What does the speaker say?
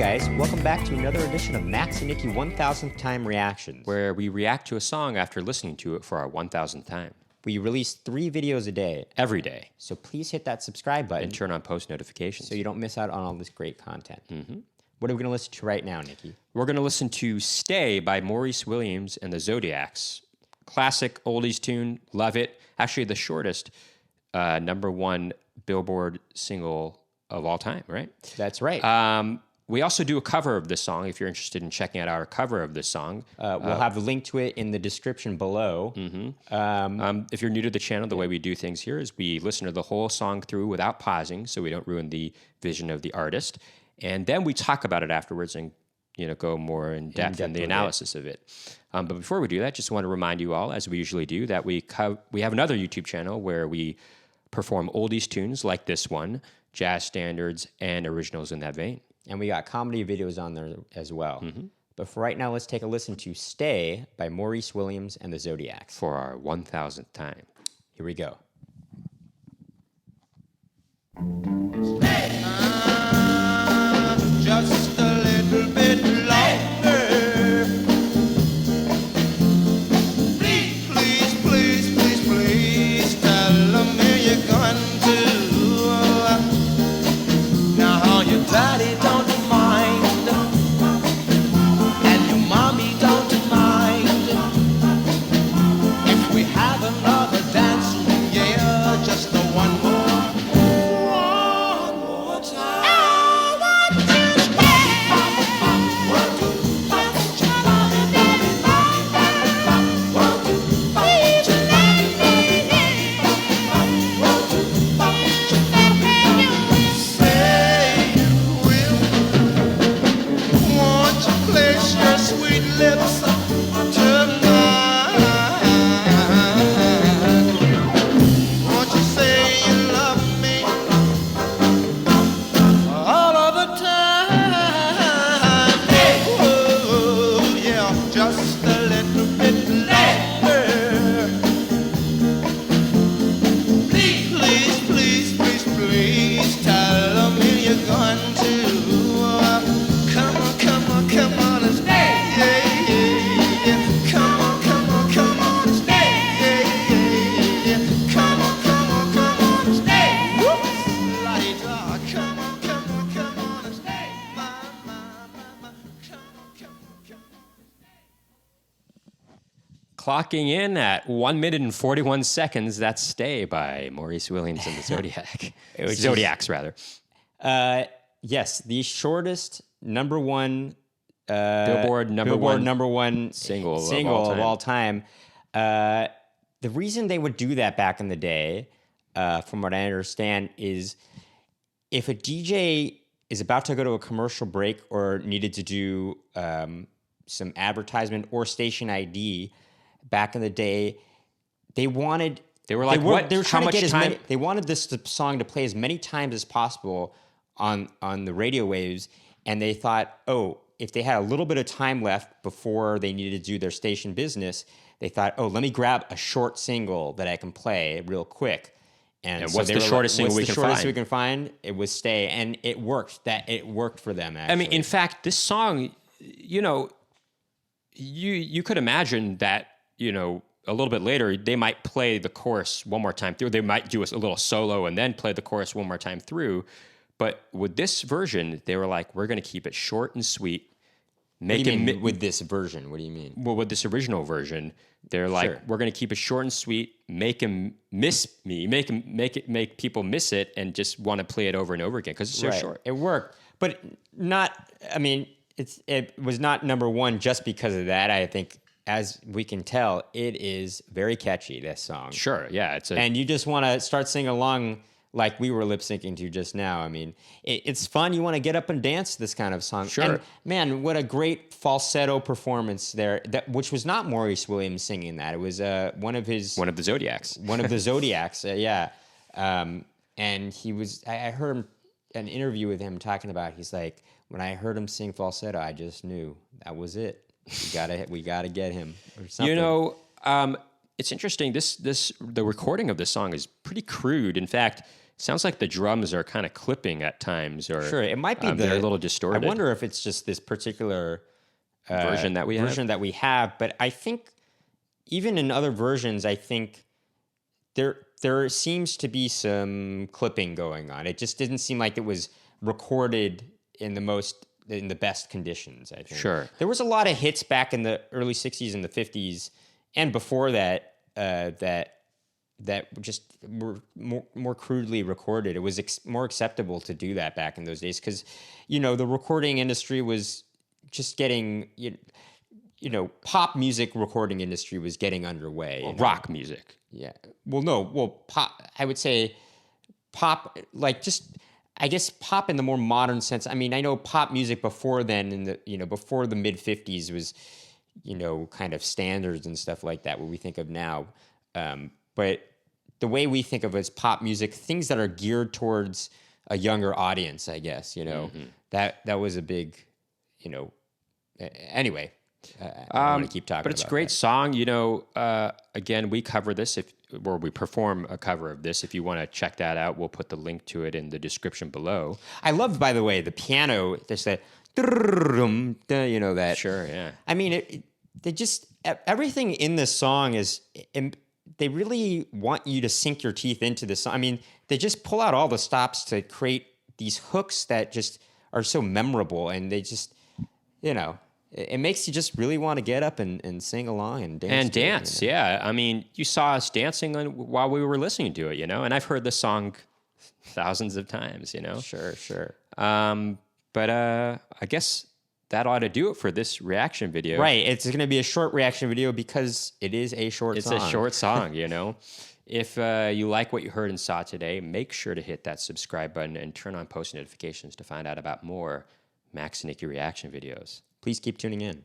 guys, welcome back to another edition of Max and Nicky 1000th Time Reactions, where we react to a song after listening to it for our 1000th time. We release 3 videos a day. Every day. So please hit that subscribe button. And turn on post notifications. So you don't miss out on all this great content. What are we going to listen to right now, Nicky? We're going to listen to Stay by Maurice Williams and the Zodiacs. Classic oldies tune. Love it. Actually, the shortest #1 Billboard single of all time, right? That's right. We also do a cover of this song. If you're interested in checking out our cover of this song, we'll have a link to it in the description below. If you're new to the channel, the way we do things here is we listen to the whole song through without pausing, so we don't ruin the vision of the artist, and then we talk about it afterwards and go more in depth in the analysis of it. But before we do that, just want to remind you all, as we usually do, that we have another YouTube channel where we perform oldies tunes like this one, jazz standards, and originals in that vein. And we got comedy videos on there as well. But for right now, let's take a listen to Stay by Maurice Williams and the Zodiacs. For our 1000th time. Here we go. Stay. Just a little bit longer. Please, please, please, please, please tell me you're going to. Now your daddy don't mind, and your mommy don't mind, if we have another dance, yeah, just the one more time. I want to stay. Say you will. Won't you place your sweet lips tonight? Won't you say you love me all of the time? Oh, yeah, just a little bit longer. Please, please, please, please, please tell me you're going to. Come on, come on, come on and stay. Yeah, yeah, yeah. Come on, come on, come on and stay. Yeah, yeah, yeah. Come on, come on, come on and stay. Whoops, la-di-da. Come on, come on, come on and stay. My, my, my, my. Come on, come on, come on. Clocking in at 1 minute and 41 seconds, that's Stay by Maurice Williams and the Zodiac. Zodiacs, rather. Yes, the shortest #1 Billboard #1 single of all time. The reason they would do that back in the day, from what I understand, is if a DJ is about to go to a commercial break or needed to do some advertisement or station ID, back in the day, they wanted. They were like, what? They were trying How to get much as time? many. They wanted this song to play as many times as possible on the radio waves, and they thought, oh, if they had a little bit of time left before they needed to do their station business, they thought, oh, let me grab a short single that I can play real quick. And so what's they the were shortest single we what's the can shortest find? we can find? It was Stay, and it worked. It worked for them. Actually, I mean, in fact, this song, you could imagine that, a little bit later, they might play the chorus one more time through. They might do a little solo and then play the chorus one more time through. But with this version, they were like, we're going to keep it short and sweet. What do you mean with this version? What do you mean? Well, with this original version, they're like, Sure. we're going to keep it short and sweet, make him miss me, make people miss it, and just want to play it over and over again because it's so short. It worked, but not. I mean, it was not #1 just because of that. I think, as we can tell, it is very catchy. This song, Sure, yeah, and you just want to start singing along like we were lip syncing to just now. I mean, it's fun. You want to get up and dance to this kind of song. Sure. And man, what a great falsetto performance there. Which was not Maurice Williams singing that. It was one of the Zodiacs. One of the Zodiacs. Yeah. And he was. I heard an interview with him talking about. He's like, when I heard him sing falsetto, I just knew that was it. We gotta get him or something. It's interesting. The recording of this song is pretty crude. In fact, Sounds like the drums are kind of clipping at times, or Sure, it might be they're a little distorted. I wonder if it's just this particular version that we have. But I think even in other versions, I think there seems to be some clipping going on. It just didn't seem like it was recorded in the best conditions, I think. Sure. There was a lot of hits back in the early 60s and the 50s and before that that just were more crudely recorded. It was more acceptable to do that back in those days because, the recording industry was just getting, pop music recording industry was getting underway. Well, rock music. Yeah. Well, no. Well, pop, I would say pop, like just, I guess pop in the more modern sense. I mean, I know pop music before then before the mid 50s was, kind of standards and stuff like that, what we think of now. But the way we think of it as pop music, things that are geared towards a younger audience, I guess, that was a big, anyway, I want to keep talking about it. But it's a great song. Again, we cover this or we perform a cover of this. If you want to check that out, we'll put the link to it in the description below. I love, by the way, the piano, there's that, that. Sure, yeah. I mean, everything in this song is, they really want you to sink your teeth into this song. I mean, they just pull out all the stops to create these hooks that just are so memorable, and they just, it makes you just really want to get up and sing along and dance. And dance, yeah. I mean, you saw us dancing while we were listening to it, and I've heard this song thousands of times, Sure. But I guess that ought to do it for this reaction video. Right. It's going to be a short reaction video because it is a short song. It's a short song, If you like what you heard and saw today, make sure to hit that subscribe button and turn on post notifications to find out about more Max and Nicky reaction videos. Please keep tuning in.